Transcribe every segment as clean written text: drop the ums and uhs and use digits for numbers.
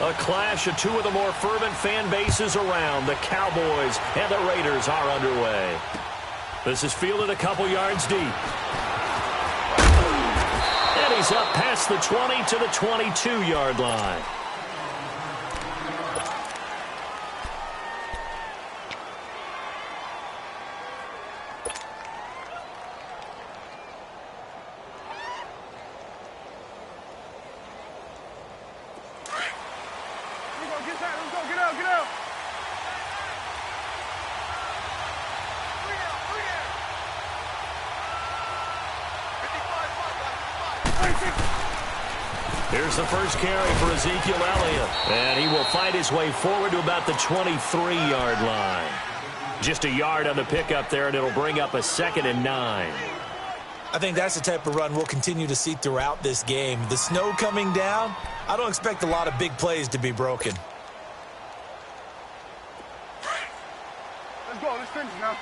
A clash of two of the more fervent fan bases around. The Cowboys and the Raiders are underway. This is fielded a couple yards deep. And he's up past the 20 to the 22-yard line. Here's the first carry for Ezekiel Elliott. And he will fight his way forward to about the 23-yard line. Just a yard on the pickup there, and it'll bring up a 2nd and 9. I think that's the type of run we'll continue to see throughout this game. The snow coming down, I don't expect a lot of big plays to be broken. Let's go. Let's finish now.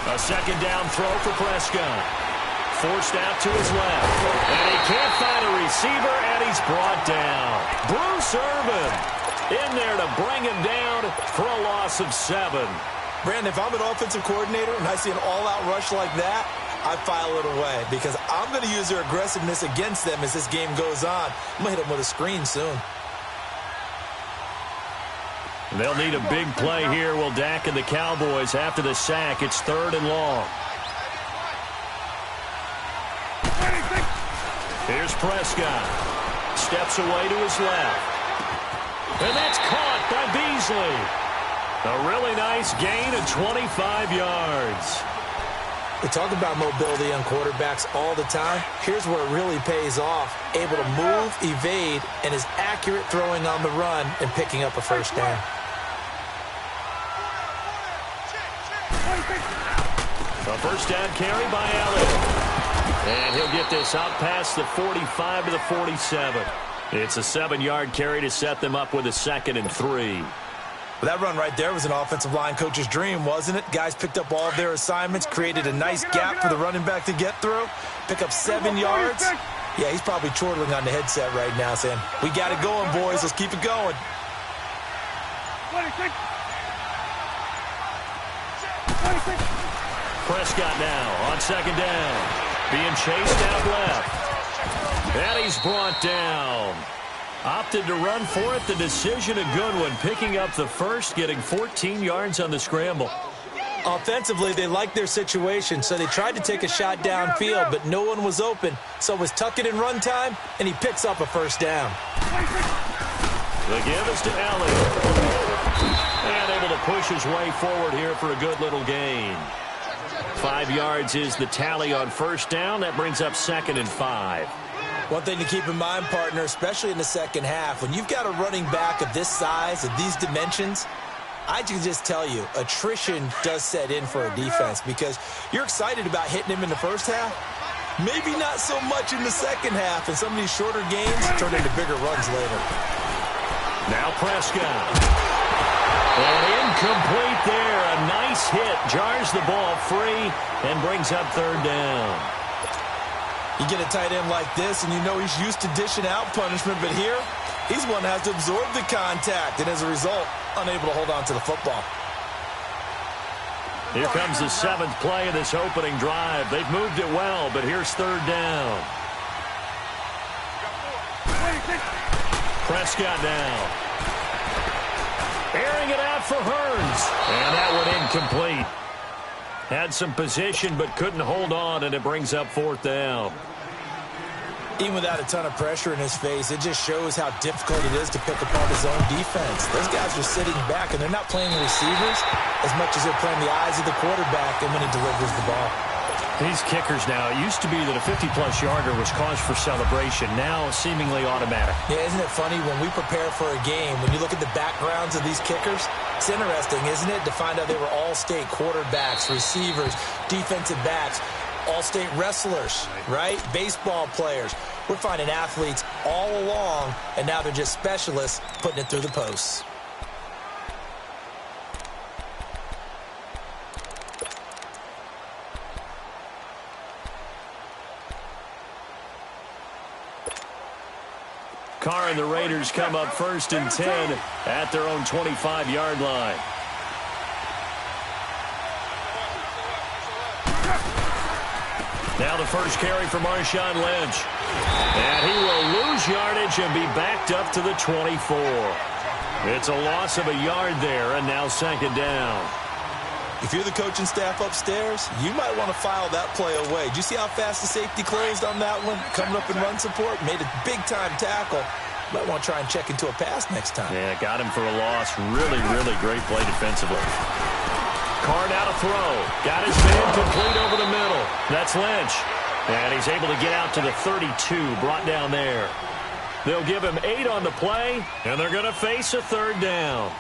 A 2nd down throw for Prescott. Forced out to his left. And he can't find a receiver, and he's brought down. Bruce Irvin in there to bring him down for a loss of 7. Brandon, if I'm an offensive coordinator and I see an all-out rush like that, I file it away because I'm going to use their aggressiveness against them as this game goes on. I'm going to hit them with a screen soon. They'll need a big play here, will Dak and the Cowboys after the sack. It's 3rd and long. Here's Prescott. Steps away to his left. And that's caught by Beasley. A really nice gain of 25 yards. We talk about mobility on quarterbacks all the time. Here's where it really pays off. Able to move, evade, and is accurate throwing on the run and picking up a first down. A first down carry by Elliott. And he'll get this out past the 45 to the 47. It's a 7-yard carry to set them up with a 2nd and 3. Well, that run right there was an offensive line coach's dream, wasn't it? Guys picked up all of their assignments, created a nice gap for the running back to get through, pick up 7 yards. Yeah, he's probably chortling on the headset right now saying, we got it going, boys. Let's keep it going. Prescott now on 2nd down. Being chased out left. And he's brought down. Opted to run for it. The decision a good one. Picking up the first, getting 14 yards on the scramble. Offensively, they liked their situation, so they tried to take a shot downfield, but no one was open. So it was tuck it in run time, and he picks up a first down. The give is to Elliott. And able to push his way forward here for a good little gain. 5 yards is the tally on first down. That brings up 2nd and 5. One thing to keep in mind, partner, especially in the second half, when you've got a running back of this size, of these dimensions, I can just tell you, attrition does set in for a defense because you're excited about hitting him in the first half. Maybe not so much in the second half, and some of these shorter gains turn into bigger runs later. Now Prescott. And incomplete there. A nice hit. Jars the ball free and brings up 3rd down. You get a tight end like this, and you know he's used to dishing out punishment, but here, he's one that has to absorb the contact, and as a result, unable to hold on to the football. Here comes the 7th play of this opening drive. They've moved it well, but here's 3rd down. Prescott now. Airing it out for Hearns. And that one incomplete. Had some position but couldn't hold on, and it brings up 4th down. Even without a ton of pressure in his face, it just shows how difficult it is to pick apart his own defense. Those guys are sitting back, and they're not playing receivers as much as they're playing the eyes of the quarterback and when he delivers the ball. These kickers now, it used to be that a 50-plus yarder was cause for celebration. Now, seemingly automatic. Yeah, isn't it funny when we prepare for a game, when you look at the backgrounds of these kickers, it's interesting, isn't it, to find out they were all-state quarterbacks, receivers, defensive backs, all-state wrestlers, right? Baseball players. We're finding athletes all along, and now they're just specialists putting it through the posts. Carr and the Raiders come up 1st and 10 at their own 25-yard line. Now the first carry for Marshawn Lynch. And he will lose yardage and be backed up to the 24. It's a loss of a yard there, and now 2nd down. If you're the coaching staff upstairs, you might want to file that play away. Did you see how fast the safety closed on that one? Coming up in run support, made a big-time tackle. Might want to try and check into a pass next time. Yeah, got him for a loss. Really, really great play defensively. Carr out to throw. Got his man complete over the middle. That's Lynch. And he's able to get out to the 32, brought down there. They'll give him 8 on the play, and they're going to face a 3rd down.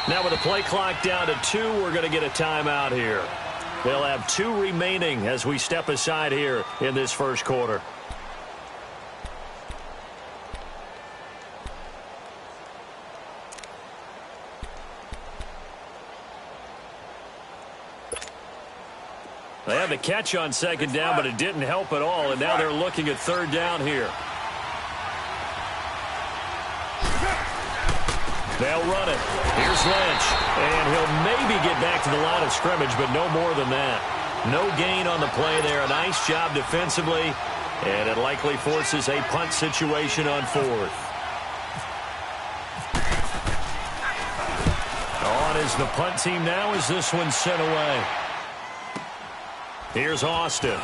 Now with the play clock down to 2, we're going to get a timeout here. They'll have 2 remaining as we step aside here in this first quarter. They had the catch on 2nd down, but it didn't help at all, and now they're looking at 3rd down here. They'll run it. Here's Lynch. And he'll maybe get back to the line of scrimmage, but no more than that. No gain on the play there. A nice job defensively. And it likely forces a punt situation on 4th. On is the punt team now as this one's sent away. Here's Austin.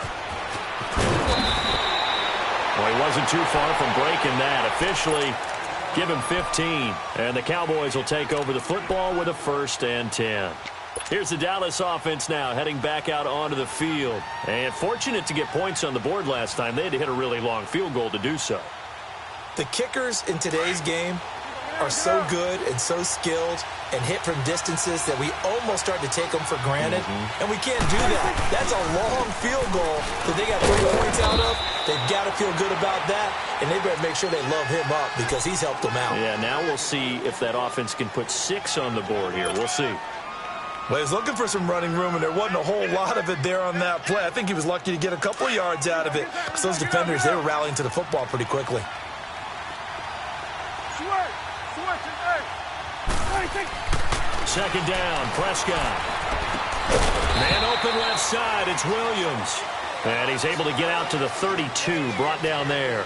Well, he wasn't too far from breaking that. Officially, give him 15, and the Cowboys will take over the football with a 1st and 10. Here's the Dallas offense now heading back out onto the field. And fortunate to get points on the board last time. They had to hit a really long field goal to do so. The kickers in today's game are so good and so skilled and hit from distances that we almost start to take them for granted. And we can't do that. That's a long field goal that they got 3 points out of. They've got to feel good about that, and they better make sure they love him up because he's helped them out. Yeah, now we'll see if that offense can put 6 on the board here. We'll see. Well, he was looking for some running room, and there wasn't a whole lot of it there on that play. I think he was lucky to get a couple of yards out of it because those defenders, they were rallying to the football pretty quickly. 2nd down, Prescott. Man open left side, it's Williams. And he's able to get out to the 32, brought down there.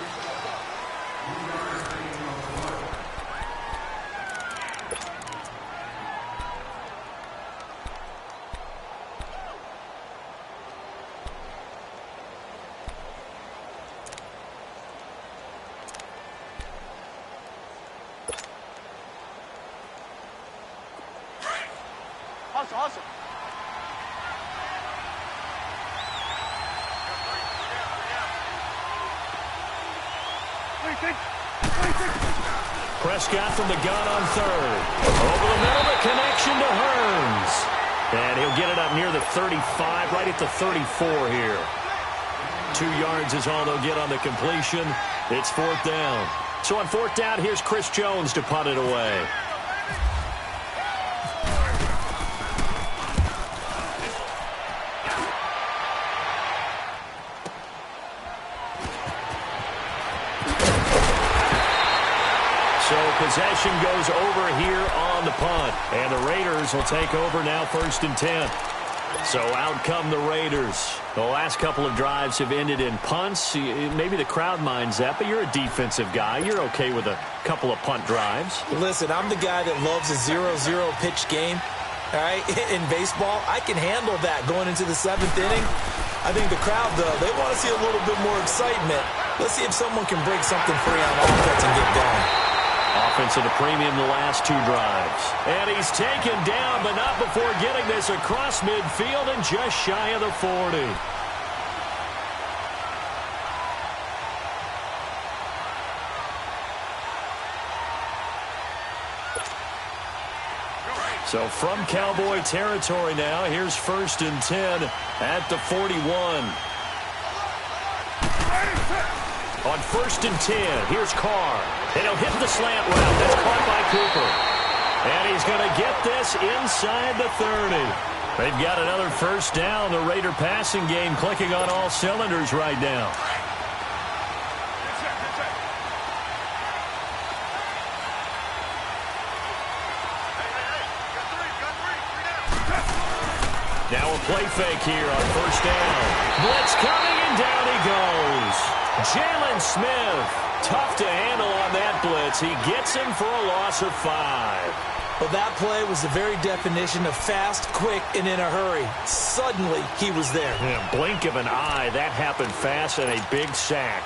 Awesome. Prescott from the gun on 3rd. Over the middle, the connection to Hearns. And he'll get it up near the 35, right at the 34 here. 2 yards is all they'll get on the completion. It's 4th down. So on 4th down, here's Chris Jones to punt it away. Possession goes over here on the punt. And the Raiders will take over now 1st and 10. So out come the Raiders. The last couple of drives have ended in punts. Maybe the crowd minds that, but you're a defensive guy. You're okay with a couple of punt drives. Listen, I'm the guy that loves a 0-0 pitch game. All right, in baseball, I can handle that going into the 7th inning. I think the crowd, though, they want to see a little bit more excitement. Let's see if someone can break something free on offense and get going. Offense at a premium the last 2 drives. And he's taken down, but not before getting this across midfield and just shy of the 40. So from Cowboy territory now, here's 1st and 10 at the 41. On 1st and 10, here's Carr. And he'll hit the slant route. That's caught by Cooper. And he's going to get this inside the 30. They've got another 1st down. The Raider passing game clicking on all cylinders right now. Now a play fake here on 1st down. Blitz coming, and down he goes. Jalen Smith, tough to handle on that blitz. He gets him for a loss of 5. Well, that play was the very definition of fast, quick, and in a hurry. Suddenly, he was there. In a blink of an eye, that happened fast, and a big sack.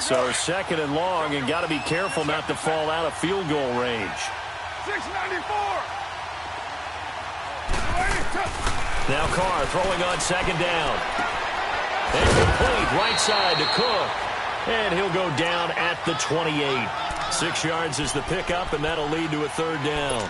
So 2nd and long, and got to be careful not to fall out of field goal range. 694. Now Carr throwing on 2nd down. And complete right side to Cook. And he'll go down at the 28. 6 yards is the pickup, and that'll lead to a 3rd down.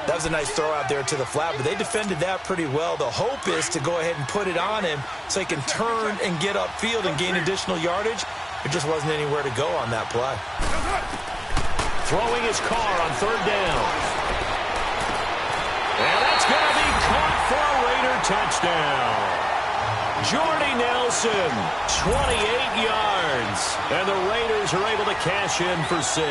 That was a nice throw out there to the flat, but they defended that pretty well. The hope is to go ahead and put it on him so he can turn and get upfield and gain additional yardage. There just wasn't anywhere to go on that play. Throwing his Carr on 3rd down. And that's going to be caught for a Raider touchdown. Jordy Nelson, 28 yards. And the Raiders are able to cash in for 6.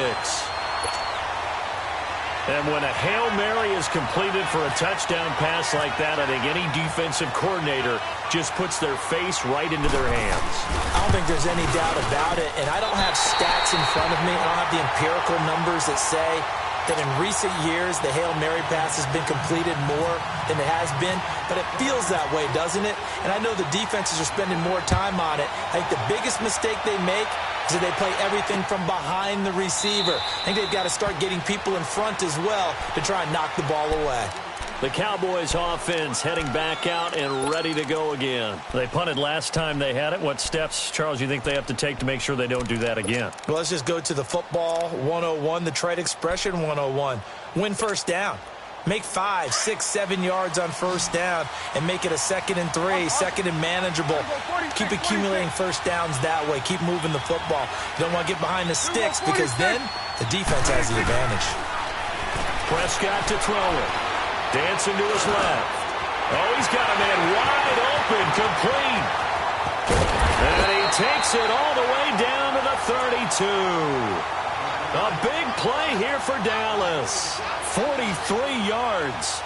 And when a Hail Mary is completed for a touchdown pass like that, I think any defensive coordinator just puts their face right into their hands. I don't think there's any doubt about it, and I don't have stats in front of me. I don't have the empirical numbers that say that in recent years the Hail Mary pass has been completed more than it has been, but it feels that way, doesn't it? And I know the defenses are spending more time on it. I think the biggest mistake they make is that they play everything from behind the receiver. I think they've got to start getting people in front as well to try and knock the ball away. The Cowboys offense heading back out and ready to go again. They punted last time they had it. What steps, Charles, you think they have to take to make sure they don't do that again? Well, let's just go to the football 101, the trade expression 101. Win 1st down. Make 5, 6, 7 yards on 1st down and make it a 2nd and 3, 2nd and manageable. Keep accumulating 1st downs that way. Keep moving the football. You don't want to get behind the sticks because then the defense has the advantage. Prescott to throw it. Dancing to his left. Oh, he's got a man wide open, complete. And he takes it all the way down to the 32. A big play here for Dallas. 43 yards.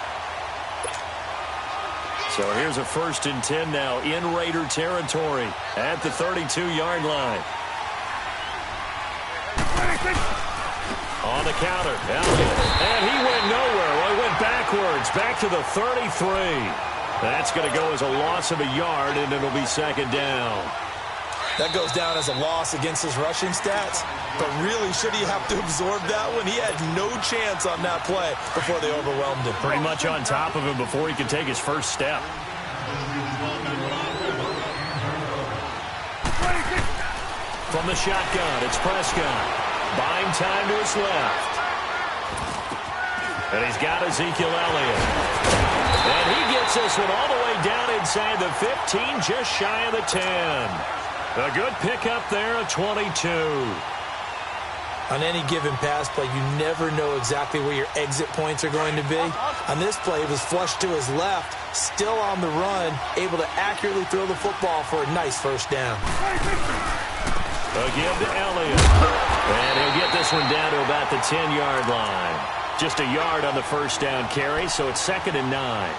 So here's a 1st and 10 now in Raider territory at the 32-yard line. On the counter, Elliott. And he went nowhere. Well, he went backwards, back to the 33. That's going to go as a loss of a yard, and it'll be 2nd down. That goes down as a loss against his rushing stats. But really, should he have to absorb that one? He had no chance on that play before they overwhelmed him. Pretty much on top of him before he could take his 1st step. From the shotgun, it's Prescott. Buying time to his left. And he's got Ezekiel Elliott. And he gets this one all the way down inside the 15, just shy of the 10. A good pickup there of 22. On any given pass play, you never know exactly where your exit points are going to be. On this play, it was flushed to his left, still on the run, able to accurately throw the football for a nice 1st down. Again to Elliott. And he'll get this one down to about the 10-yard line. Just a yard on the 1st down carry, so it's 2nd and 9.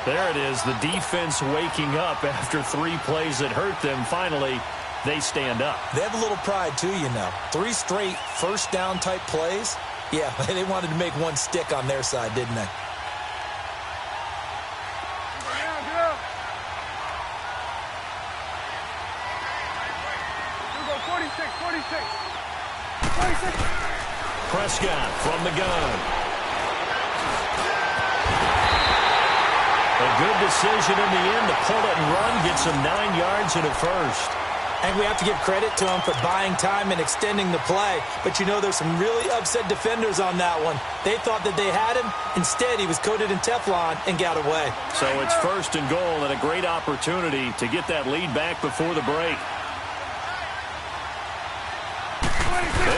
There it is, the defense waking up after 3 plays that hurt them. Finally, they stand up. They have a little pride, too, you know. 3 straight 1st down type plays. Yeah, they wanted to make one stick on their side, didn't they? Prescott from the gun. A good decision in the end to pull it and run, get some 9 yards and a 1st. And we have to give credit to him for buying time and extending the play. But you know, there's some really upset defenders on that one. They thought that they had him. Instead, he was coated in Teflon and got away. So it's 1st and goal and a great opportunity to get that lead back before the break.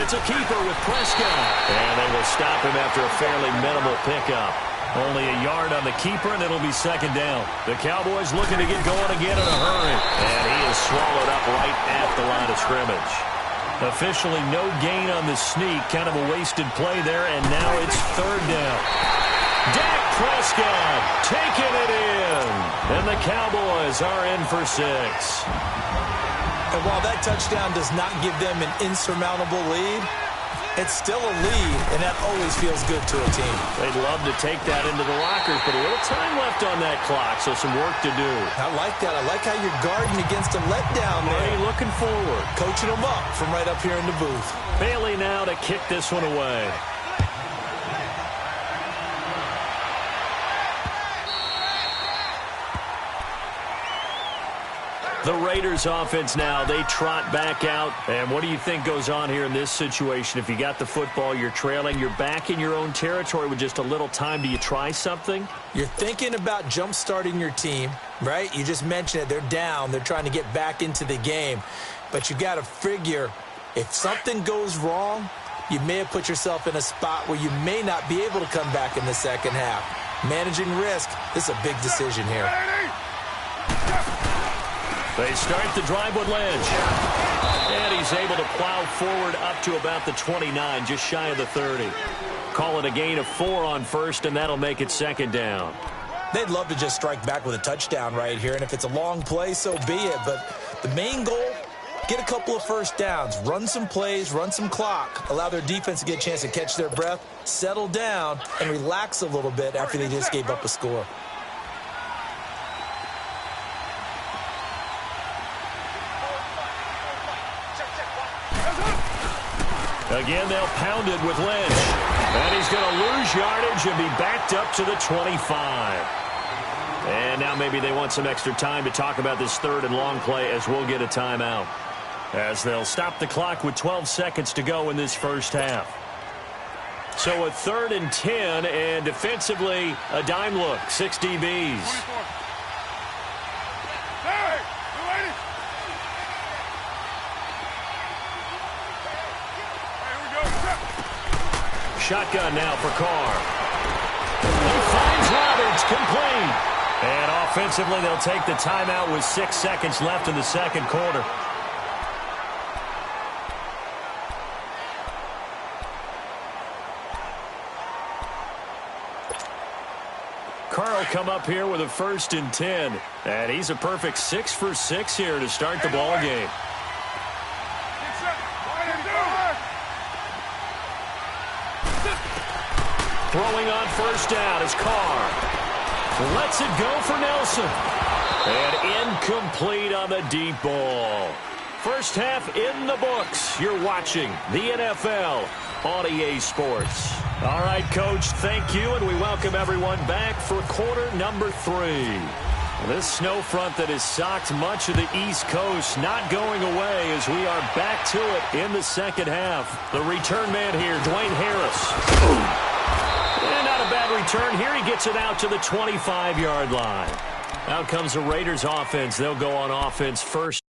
It's a keeper with Prescott. And they will stop him after a fairly minimal pickup. Only a yard on the keeper, and it'll be 2nd down. The Cowboys looking to get going again in a hurry. And he is swallowed up right at the line of scrimmage. Officially no gain on the sneak. Kind of a wasted play there, and now it's 3rd down. Dak Prescott taking it in. And the Cowboys are in for 6. And while that touchdown does not give them an insurmountable lead, it's still a lead, and that always feels good to a team. They'd love to take that into the lockers, but a little time left on that clock, so some work to do. I like that. I like how you're guarding against a letdown there. Marty looking forward. Coaching them up from right up here in the booth. Bailey now to kick this one away. The Raiders offense now, they trot back out. And what do you think goes on here in this situation? If you got the football, you're trailing, you're back in your own territory with just a little time. Do you try something? You're thinking about jump-starting your team, right? You just mentioned it. They're down. They're trying to get back into the game. But you got to figure, if something goes wrong, you may have put yourself in a spot where you may not be able to come back in the second half. Managing risk, this is a big decision here. They start the drive with Lynch. And he's able to plow forward up to about the 29, just shy of the 30. Call it a gain of 4 on 1st, and that'll make it 2nd down. They'd love to just strike back with a touchdown right here, and if it's a long play, so be it. But the main goal, get a couple of 1st downs, run some plays, run some clock, allow their defense to get a chance to catch their breath, settle down, and relax a little bit after they just gave up a score. Again, they'll pound it with Lynch. And he's going to lose yardage and be backed up to the 25. And now maybe they want some extra time to talk about this 3rd and long play as we'll get a timeout. As they'll stop the clock with 12 seconds to go in this first half. So a 3rd and 10, and defensively, a dime look, 6 DBs. Shotgun now for Carr. He finds Roberts, complete. And offensively, they'll take the timeout with 6 seconds left in the 2nd quarter. Carr will come up here with a 1st and 10. And he's a perfect 6 for 6 here to start the ball game. Throwing on 1st down is Carr. Lets it go for Nelson. And incomplete on the deep ball. First half in the books. You're watching the NFL on EA Sports. All right, Coach, thank you, and we welcome everyone back for quarter number 3. This snow front that has socked much of the East Coast not going away as we are back to it in the 2nd half. The return man here, Dwayne Harris. And not a bad return here. He gets it out to the 25-yard line. Out comes the Raiders offense. They'll go on offense first.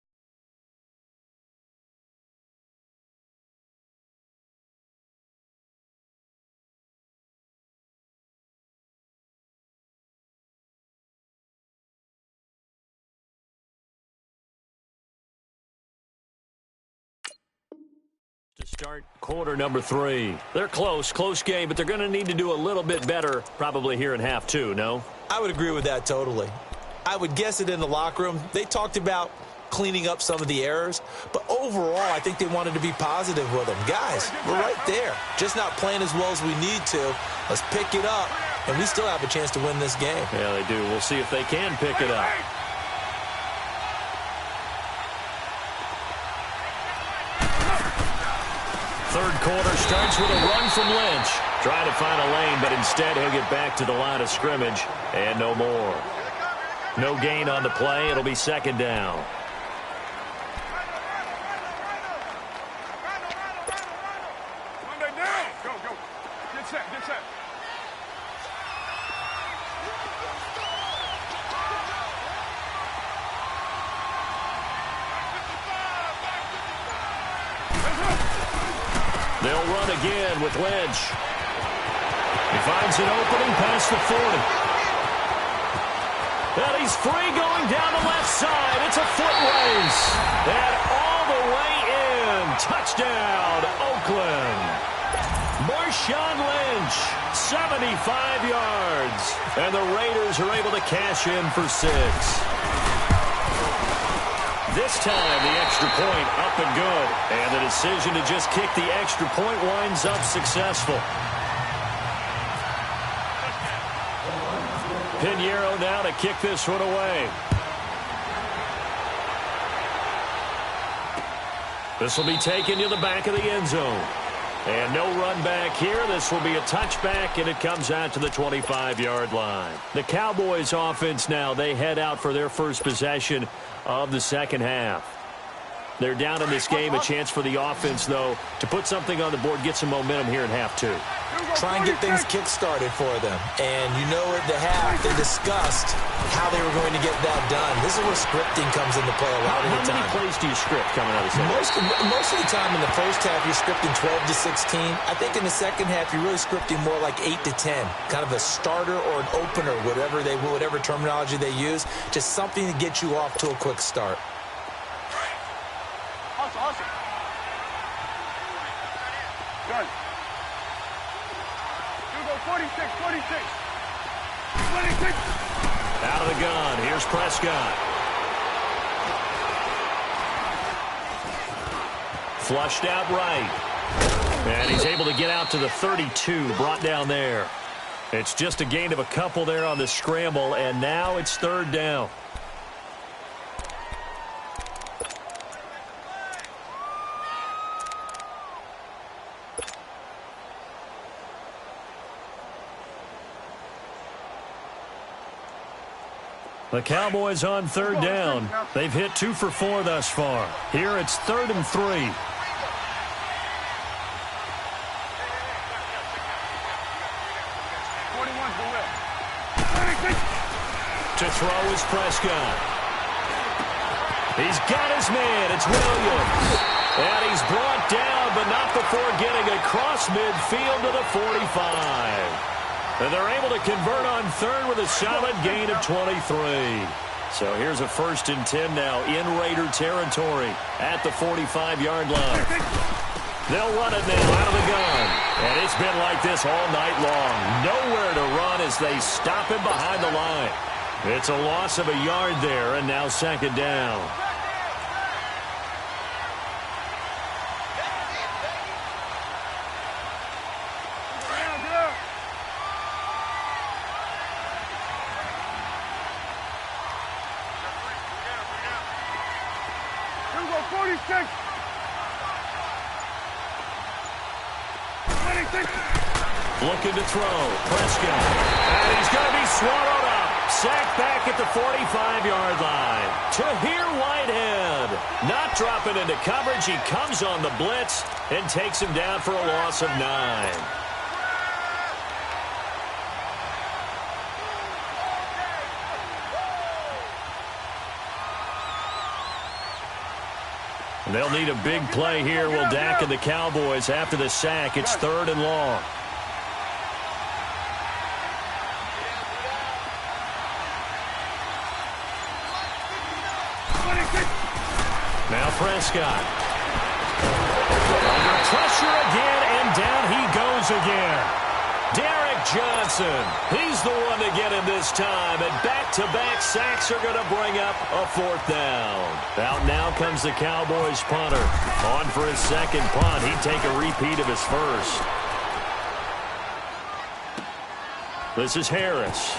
To start quarter number 3. They're close game, but they're going to need to do a little bit better probably here in half 2, no? I would agree with that totally. I would guess it in the locker room. They talked about cleaning up some of the errors, but overall, I think they wanted to be positive with them. Guys, we're right there. Just not playing as well as we need to. Let's pick it up, and we still have a chance to win this game. Yeah, they do. We'll see if they can pick it up. Third quarter starts with a run from Lynch. Trying to find a lane, but instead he'll get back to the line of scrimmage, and no more. No gain on the play. It'll be 2nd down. They'll run again with Lynch. He finds an opening past the 40. And he's free going down the left side. It's a foot race. And all the way in. Touchdown, Oakland. Marshawn Lynch, 75 yards. And the Raiders are able to cash in for 6. This time, the extra point up and good. And the decision to just kick the extra point winds up successful. Pinheiro now to kick this one away. This will be taken to the back of the end zone. And no run back here. This will be a touchback, and it comes out to the 25-yard line. The Cowboys offense now, they head out for their first possession of the second half. They're down in this game. A chance for the offense, though, to put something on the board, get some momentum here in half 2. Try and get things kick-started for them. And you know at the half, they discussed how they were going to get that done. This is where scripting comes into play a lot of the time. How many plays do you script coming out of the second half? Most of the time in the first half, you're scripting 12 to 16. I think in the second half, you're really scripting more like 8 to 10. Kind of a starter or an opener, whatever terminology they use, just something to get you off to a quick start. Awesome. Good. You go 46. Out of the gun. Here's Prescott. Flushed out right. And he's able to get out to the 32, brought down there. It's just a gain of a couple there on the scramble, and now it's 3rd down. The Cowboys on 3rd down. They've hit 2 for 4 thus far. Here it's 3rd and 3. To throw is Prescott. He's got his man. It's Williams. And he's brought down, but not before getting across midfield to the 45. And they're able to convert on 3rd with a solid gain of 23. So here's a 1st and 10 now in Raider territory at the 45-yard line. They'll run it now out of the gun. And it's been like this all night long. Nowhere to run as they stop him behind the line. It's a loss of a yard there, and now 2nd down. Looking to throw. Prescott. And he's going to be swallowed up. Sacked back at the 45-yard line. Tahir Whitehead. Not dropping into coverage. He comes on the blitz and takes him down for a loss of 9. They'll need a big play here. Will Dak and the Cowboys after the sack. It's 3rd and long. Now Prescott. Under pressure again, and down he goes again. Derek Johnson. He's the one to get him this time, and back-to-back sacks are going to bring up a 4th down. Out now comes the Cowboys punter. On for his 2nd punt. He'd take a repeat of his 1st. This is Harris.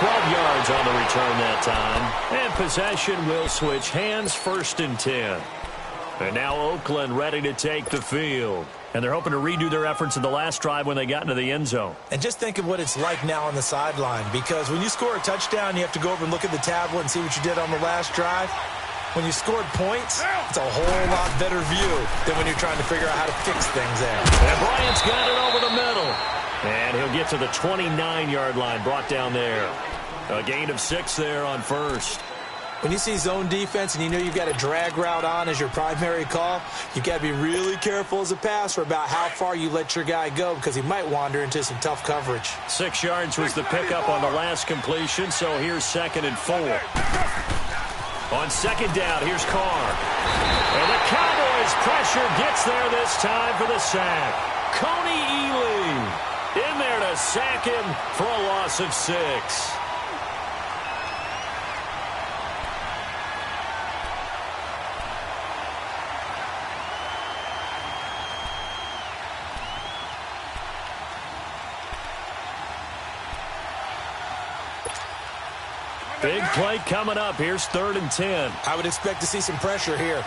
12 yards on the return that time. And possession will switch hands, 1st and 10. And now Oakland ready to take the field. And they're hoping to redo their efforts in the last drive when they got into the end zone. And just think of what it's like now on the sideline, because when you score a touchdown, you have to go over and look at the tablet and see what you did on the last drive. When you scored points, it's a whole lot better view than when you're trying to figure out how to fix things there. And Bryant's got it over the middle. And he'll get to the 29-yard line, brought down there. A gain of 6 there on 1st. When you see zone defense and you know you've got a drag route on as your primary call, you've got to be really careful as a passer about how far you let your guy go because he might wander into some tough coverage. 6 yards was the pickup on the last completion, so here's 2nd and 4. On 2nd down, here's Carr. And the Cowboys' pressure gets there this time for the sack. Coney Ely in there to sack him for a loss of 6. Big play coming up. Here's 3rd and 10. I would expect to see some pressure here.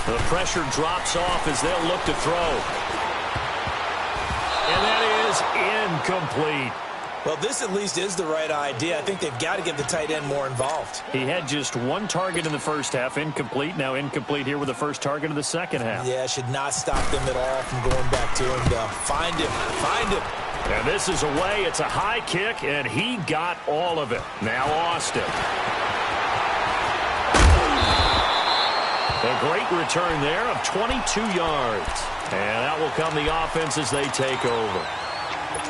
The pressure drops off as they'll look to throw. And that is incomplete. Well, this at least is the right idea. I think they've got to get the tight end more involved. He had just 1 target in the first half, incomplete. Now incomplete here with the first target of the second half. Yeah, should not stop them at all from going back to him, though. Find him. Find him. And this is away. It's a high kick, and he got all of it. Now Austin. A great return there of 22 yards. And that will come the offense as they take over.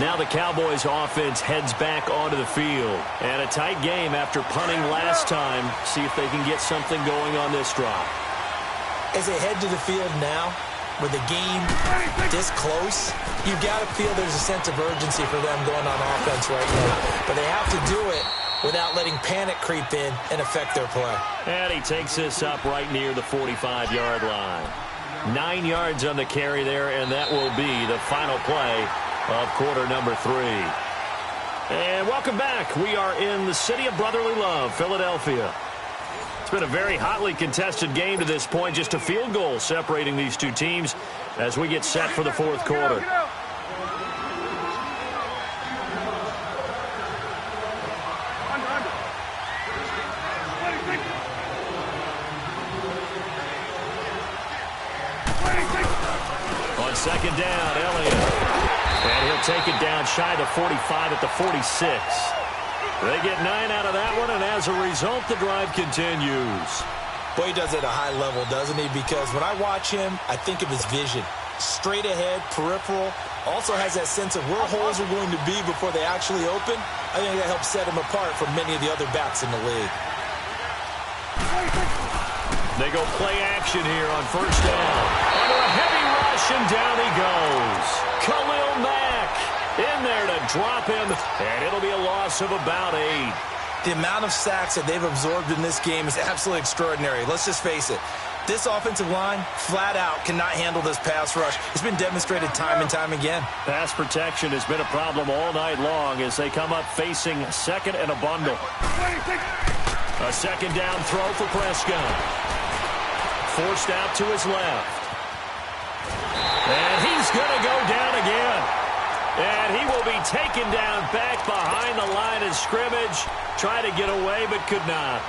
Now the Cowboys offense heads back onto the field. And a tight game after punting last time. See if they can get something going on this drive. As they head to the field now, with the game this close, you've got to feel there's a sense of urgency for them going on offense right now. But they have to do it without letting panic creep in and affect their play. And he takes this up right near the 45-yard line. 9 yards on the carry there, and that will be the final play of quarter number 3. And welcome back. We are in the city of brotherly love, Philadelphia. It's been a very hotly contested game to this point. Just a field goal separating these two teams as we get set for the 4th quarter. On 2nd down, Elliott. And he'll take it down shy of the 45 at the 46. They get 9 out of that one, and as a result, the drive continues. Boy, he does it at a high level, doesn't he? Because when I watch him, I think of his vision. Straight ahead, peripheral. Also has that sense of where holes are going to be before they actually open. I think that helps set him apart from many of the other backs in the league. They go play action here on 1st down. Under a heavy rush, and down he goes. Khalil Mack in there to drop him, and it'll be a loss of about 8. The amount of sacks that they've absorbed in this game is absolutely extraordinary. Let's just face it. This offensive line, flat out, cannot handle this pass rush. It's been demonstrated time and time again. Pass protection has been a problem all night long as they come up facing 2nd and a bundle. A 2nd down throw for Prescott. Forced out to his left. And he's going to go down again. And he will be taken down back behind the line of scrimmage. Tried to get away, but could not.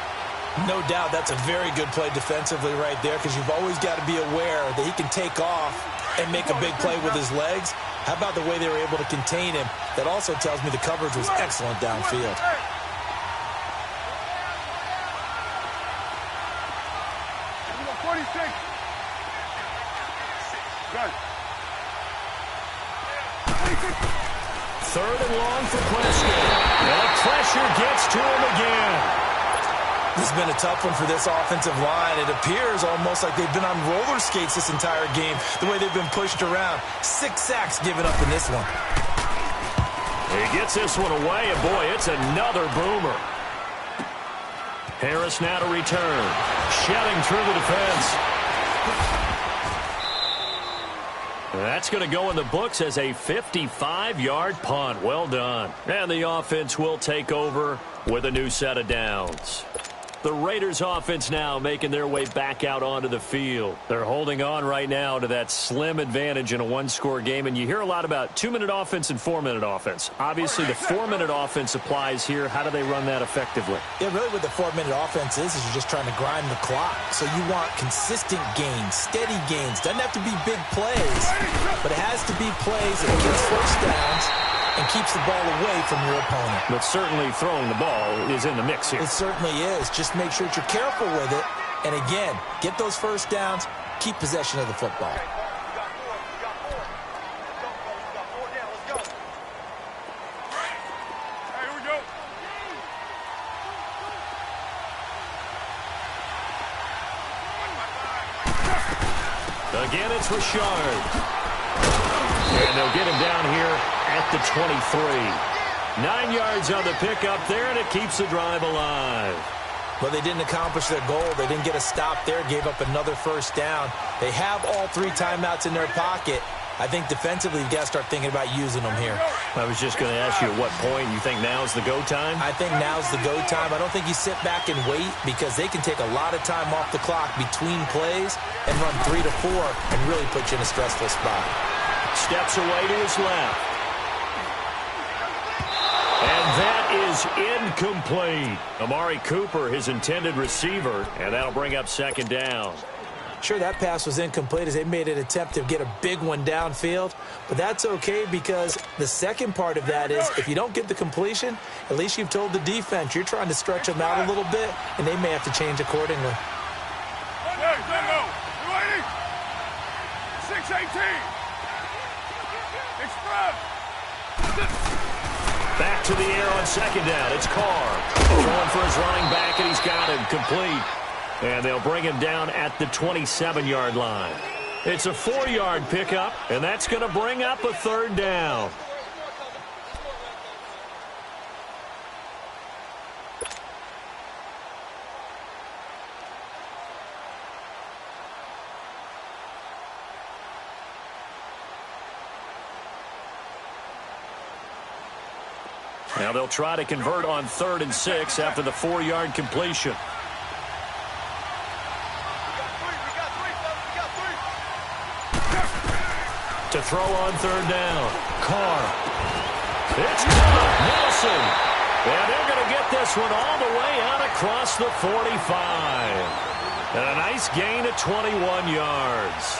No doubt that's a very good play defensively right there because you've always got to be aware that he can take off and make a big play with his legs. How about the way they were able to contain him? That also tells me the coverage was excellent downfield. Third and long for Prescott. And the pressure gets to him again. This has been a tough one for this offensive line. It appears almost like they've been on roller skates this entire game, the way they've been pushed around. 6 sacks given up in this one. He gets this one away, and boy, it's another boomer. Harris now to return. Shedding through the defense. That's going to go in the books as a 55-yard punt. Well done. And the offense will take over with a new set of downs. The Raiders offense now making their way back out onto the field. They're holding on right now to that slim advantage in a one-score game, and you hear a lot about 2-minute offense and 4-minute offense. Obviously, the 4-minute offense applies here. How do they run that effectively? Yeah, really what the 4-minute offense is you're just trying to grind the clock. So you want consistent gains, steady gains. Doesn't have to be big plays, but it has to be plays that gets first downs and keeps the ball away from your opponent. But certainly throwing the ball is in the mix here. It certainly is. Just make sure that you're careful with it. And again, get those first downs, keep possession of the football. Again, it's Richard. And they'll get him down here at the 23. 9 yards on the pickup there, and it keeps the drive alive. Well, they didn't accomplish their goal. They didn't get a stop there, gave up another first down. They have all 3 timeouts in their pocket. I think defensively, you've got to start thinking about using them here. I was just going to ask you at what point you think now's the go time? I think now's the go time. I don't think you sit back and wait because they can take a lot of time off the clock between plays and run 3 to 4 and really put you in a stressful spot. Steps away to his left. And that is incomplete. Amari Cooper, his intended receiver, and that'll bring up second down. Sure, that pass was incomplete as they made an attempt to get a big one downfield, but that's okay because the second part of that is if you don't get the completion, at least you've told the defense you're trying to stretch them out a little bit, and they may have to change accordingly. 6-18. Express. Back to the air on second down. It's Carr. Throwing for his running back, and he's got him complete. And they'll bring him down at the 27-yard line. It's a 4-yard pickup, and that's going to bring up a third down. Now they'll try to convert on 3rd and 6 after the 4-yard completion. To throw on 3rd down. Carr. It's caught. Nelson. And they're going to get this one all the way out across the 45. And a nice gain of 21 yards.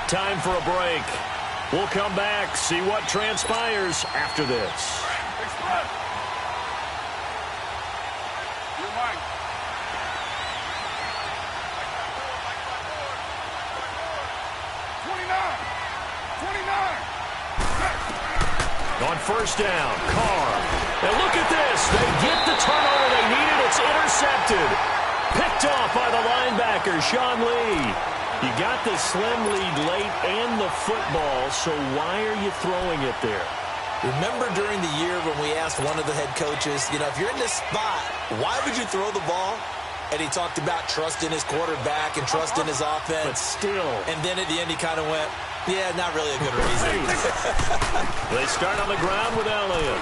Time for a break. We'll come back, see what transpires after this. Express. You're mine. 29. On 1st down, Carr. And look at this. They get the turnover they needed. It's intercepted. Picked off by the linebacker, Sean Lee. You got the slim lead late and the football, so why are you throwing it there? Remember during the year when we asked one of the head coaches, you know, if you're in this spot, why would you throw the ball? And he talked about trust in his quarterback and trust in his offense. But still. And then at the end he kind of went, yeah, not really a good reason. They start on the ground with Elliott.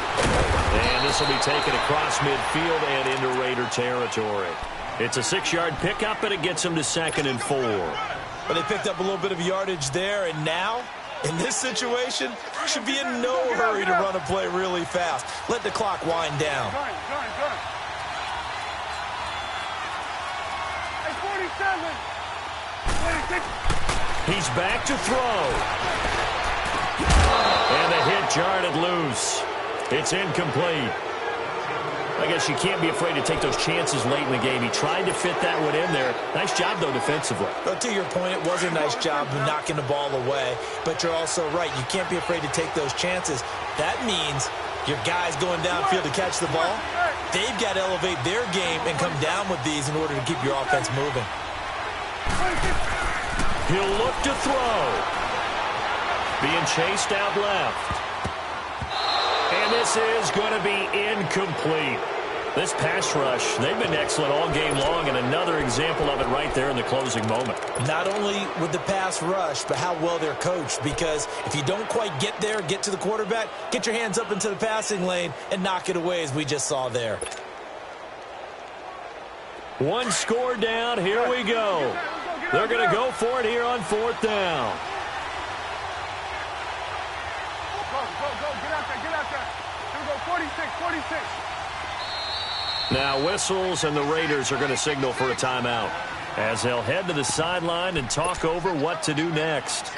And this will be taken across midfield and into Raider territory. It's a 6-yard pickup, and it gets them to 2nd and 4. But they picked up a little bit of yardage there, and now, in this situation, should be in no hurry to run a play really fast. Let the clock wind down. Gun. Hey, 47. 26. He's back to throw. And the hit jarred it loose. It's incomplete. I guess you can't be afraid to take those chances late in the game. He tried to fit that one in there. Nice job, though, defensively. But to your point, it was a nice job of knocking the ball away. But you're also right. You can't be afraid to take those chances. That means your guys going downfield to catch the ball, they've got to elevate their game and come down with these in order to keep your offense moving. He'll look to throw. Being chased out left. And this is going to be incomplete. This pass rush, they've been excellent all game long, and another example of it right there in the closing moment. Not only with the pass rush, but how well they're coached, because if you don't quite get there, get to the quarterback, get your hands up into the passing lane and knock it away, as we just saw there. One score down, here we go. They're going to go for it here on 4th down. Go, get out there. Here we go, 46. Now whistles, and the Raiders are going to signal for a timeout as they'll head to the sideline and talk over what to do next.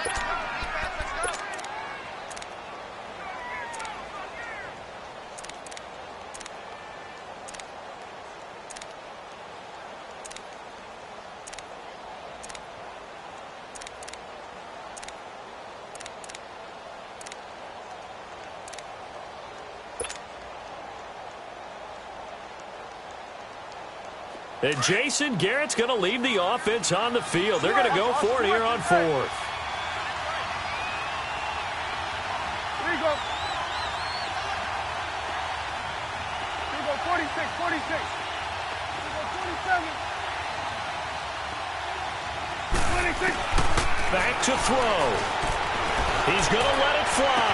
And Jason Garrett's going to leave the offense on the field. They're going to go for it here on 4th. There you go. Here we go, 46. Here we go, 47. 26. Back to throw. He's going to let it fly.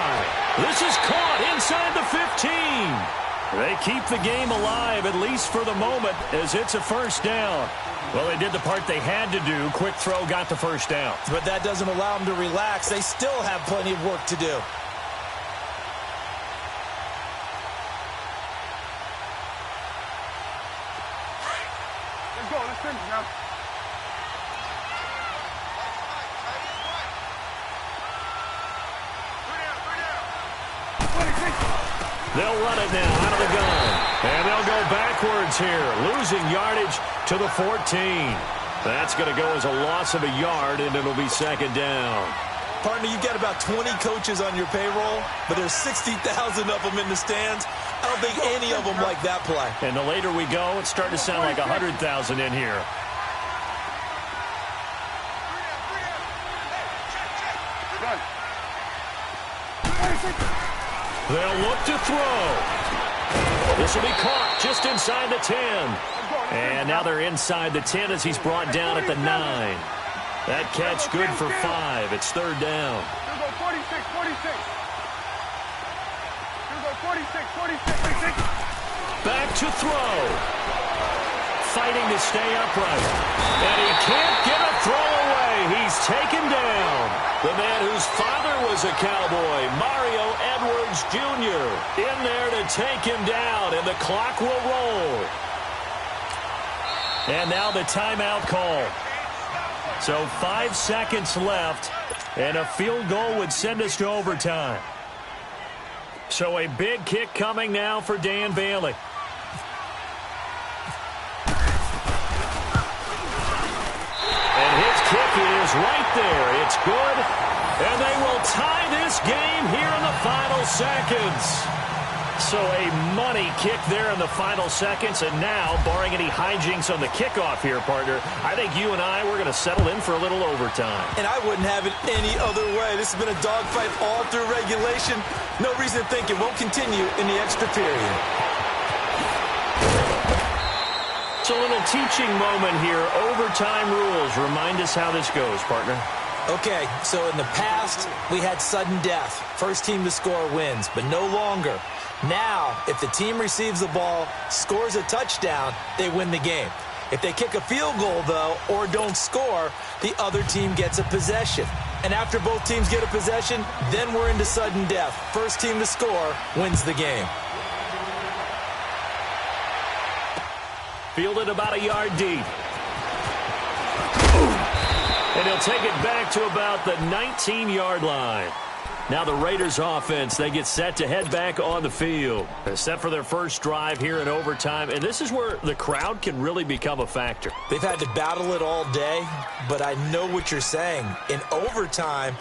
This is caught inside the 15. They keep the game alive, at least for the moment, as it's a first down. Well, they did the part they had to do. Quick throw got the first down. But that doesn't allow them to relax. They still have plenty of work to do. Let's go, let's finish now. They'll run it now out of the gun. And they'll go backwards here, losing yardage to the 14. That's going to go as a loss of a yard, and it'll be 2nd down. Partner, you've got about 20 coaches on your payroll, but there's 60,000 of them in the stands. I don't think any of them like that play. And the later we go, it's starting to sound like 100,000 in here. They'll look to throw. This will be caught just inside the 10. And now they're inside the 10 as he's brought down at the 9. That catch good for 5. It's 3rd down. Here we go, 46. Here we go, 46. Back to throw. Fighting to stay upright. And he can't get a throw away. He's taken down. The man whose father was a cowboy, Mario Edwards Jr., in there to take him down, and the clock will roll. And now the timeout call. So 5 seconds left, and a field goal would send us to overtime. So a big kick coming now for Dan Bailey. And his kick is right there. It's good, and they will tie this game here in the final seconds. So a money kick there in the final seconds, and now, barring any hijinks on the kickoff here, partner, I think you and I, we're going to settle in for a little overtime. And I wouldn't have it any other way. This has been a dogfight all through regulation. No reason to think it won't continue in the extra period. It's a little teaching moment here. Overtime rules. Remind us how this goes, partner. Okay, so in the past, we had sudden death. First team to score wins, but no longer. Now, if the team receives the ball, scores a touchdown, they win the game. If they kick a field goal, though, or don't score, the other team gets a possession. And after both teams get a possession, then we're into sudden death. First team to score wins the game. Fielded about a yard deep. And he'll take it back to about the 19-yard line. Now the Raiders offense, they get set to head back on the field. They're set for their first drive here in overtime, and this is where the crowd can really become a factor. They've had to battle it all day, but I know what you're saying. In overtime,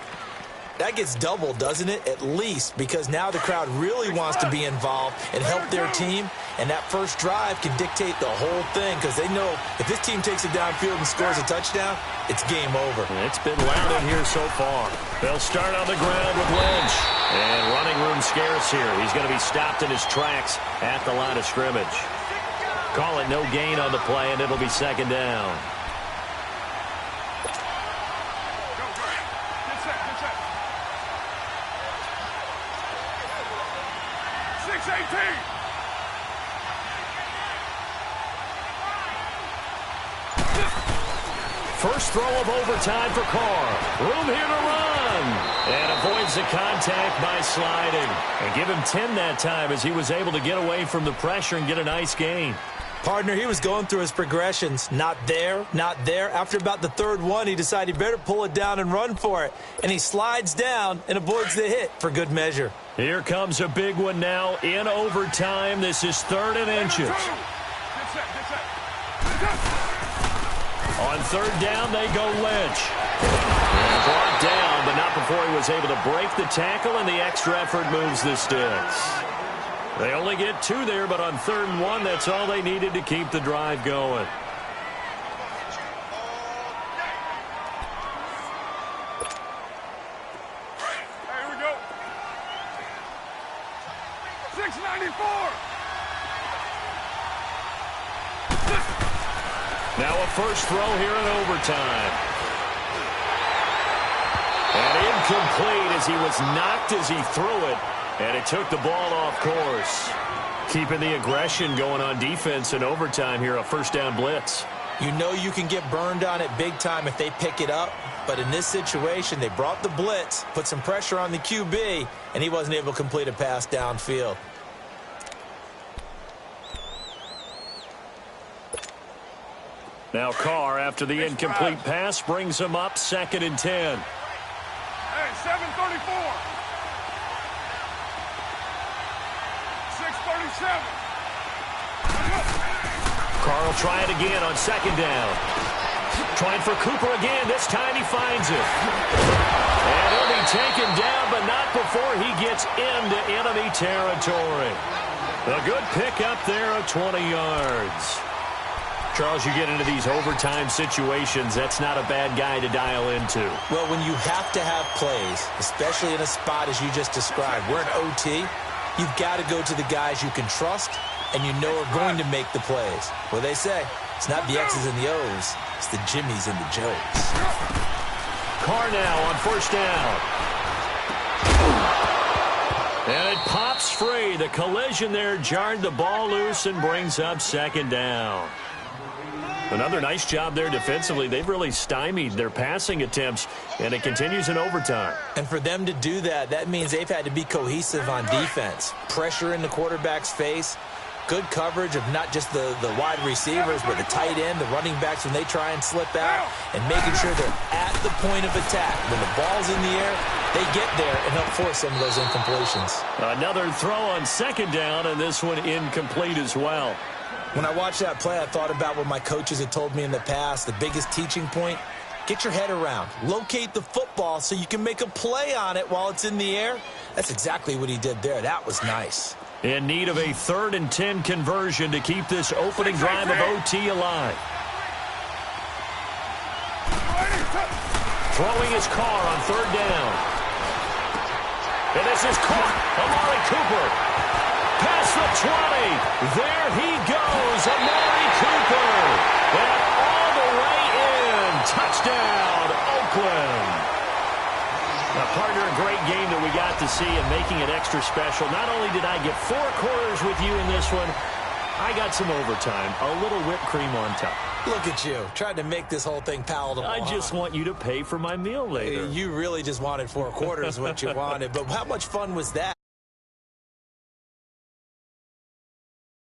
that gets doubled, doesn't it? At least, because now the crowd really wants to be involved and help their team, and that first drive can dictate the whole thing because they know if this team takes it downfield and scores a touchdown, it's game over. It's been loud in here so far. They'll start on the ground with Lynch. And running room scarce here. He's going to be stopped in his tracks at the line of scrimmage. Call it no gain on the play, and it'll be second down. Get set, get set. 6-18. First throw of overtime for Carr. Room here to run. And avoids the contact by sliding. And give him 10 that time as he was able to get away from the pressure and get a nice gain. Partner, he was going through his progressions. Not there, not there. After about the third one, he decided he better pull it down and run for it. And he slides down and avoids the hit for good measure. Here comes a big one now in overtime. This is 3rd and inches. Get set, get set. Get set. On 3rd down, they go Lynch. Brought down, but not before he was able to break the tackle, and the extra effort moves the sticks. They only get 2 there, but on 3rd and 1, that's all they needed to keep the drive going. Here we go. 694. Now a first throw here in overtime. And incomplete as he was knocked as he threw it. And it took the ball off course. Keeping the aggression going on defense in overtime here, a first down blitz. You know you can get burned on it big time if they pick it up. But in this situation, they brought the blitz, put some pressure on the QB, and he wasn't able to complete a pass downfield. Now Carr, after the incomplete pass, brings him up 2nd and 10. Hey, 734. 637. Carr will try it again on 2nd down. Trying for Cooper again. This time he finds it. And he'll be taken down, but not before he gets into enemy territory. A good pickup there of 20 yards. Charles, you get into these overtime situations, that's not a bad guy to dial into. Well, when you have to have plays, especially in a spot as you just described, we're in OT, you've got to go to the guys you can trust and you know are going to make the plays. What they say, it's not the X's and the O's, it's the Jimmies and the Joes. Carr now on 1st down. And it pops free. The collision there jarred the ball loose and brings up 2nd down. Another nice job there defensively. They've really stymied their passing attempts, and it continues in overtime. And for them to do that, that means they've had to be cohesive on defense. Pressure in the quarterback's face, good coverage of not just the wide receivers, but the tight end, the running backs when they try and slip out, and making sure they're at the point of attack. When the ball's in the air, they get there and help force some of those incompletions. Another throw on 2nd down, and this one incomplete as well. When I watched that play, I thought about what my coaches had told me in the past. The biggest teaching point, get your head around. Locate the football so you can make a play on it while it's in the air. That's exactly what he did there. That was nice. In need of a 3rd and 10 conversion to keep this opening drive of OT alive. Throwing his Carr on 3rd down. And this is caught. Amari Cooper. Past the 20. There he goes. Amari Cooper. And all the way in. Touchdown, Oakland. Now, partner, a great game that we got to see and making it extra special. Not only did I get 4 quarters with you in this one, I got some overtime. A little whipped cream on top. Look at you, trying to make this whole thing palatable. I just want you to pay for my meal later. You really just wanted 4 quarters what you wanted, but how much fun was that?